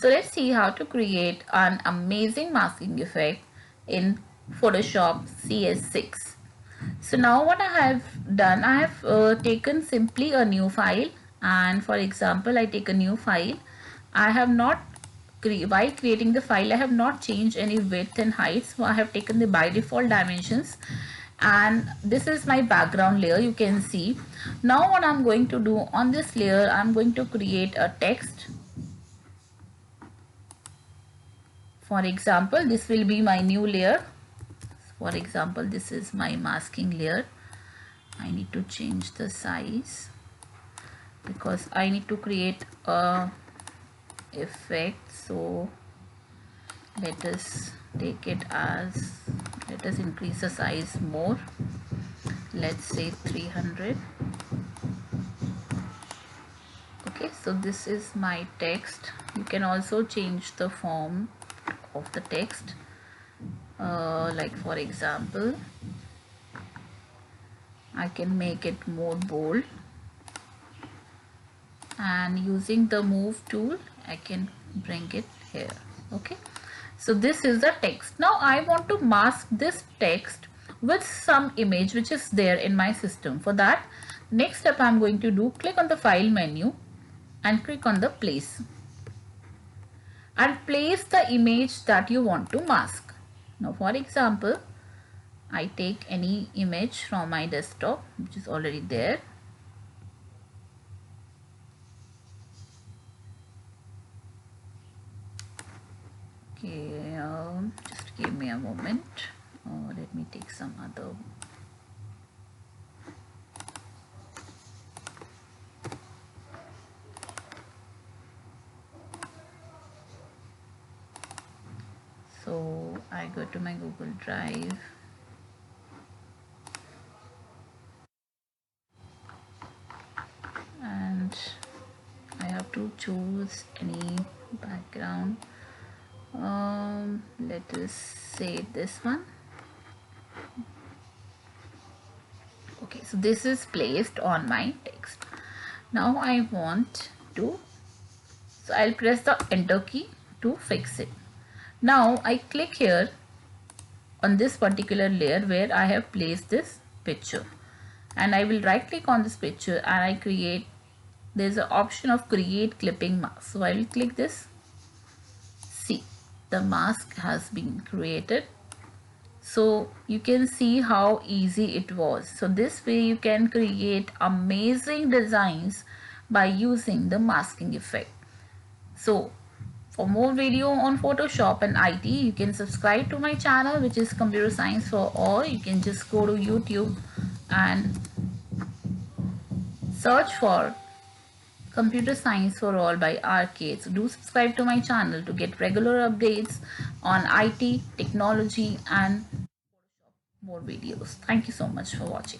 So let's see how to create an amazing masking effect in Photoshop CS6. So now what I have done, I have taken simply a new file, and for example I take a new file. I have not while creating the file I have not changed any width and height, so I have taken the by default dimensions, and this is my background layer. You can see now what I'm going to do on this layer. I'm going to create a text. For example, this will be my new layer. For example, this is my masking layer. I need to change the size because I need to create a effect. So let us take it as, let us increase the size more. Let's say 300. Okay, so this is my text. You can also change the form of the text, like for example I can make it more bold, and using the move tool I can bring it here. Okay, so this is the text. Now I want to mask this text with some image which is there in my system. For that, next step I'm going to do, click on the file menu and click on the place, and place the image that you want to mask. Now for example, I take any image from my desktop which is already there. Okay, just give me a moment. Let me take some other. So I go to my Google Drive. And I have to choose any background. Let us say this one. Okay, so this is placed on my text. Now I want to, so I'll press the enter key to fix it. Now I click here on this particular layer where I have placed this picture, and I will right click on this picture and I create, there's an option of create clipping mask. So I will click this. See, the mask has been created. So you can see how easy it was. So this way you can create amazing designs by using the masking effect. So for more video on Photoshop and IT, you can subscribe to my channel, which is Computer Science for All. You can just go to YouTube and search for Computer Science for All by Arcade. So do subscribe to my channel to get regular updates on IT, technology and more videos. Thank you so much for watching.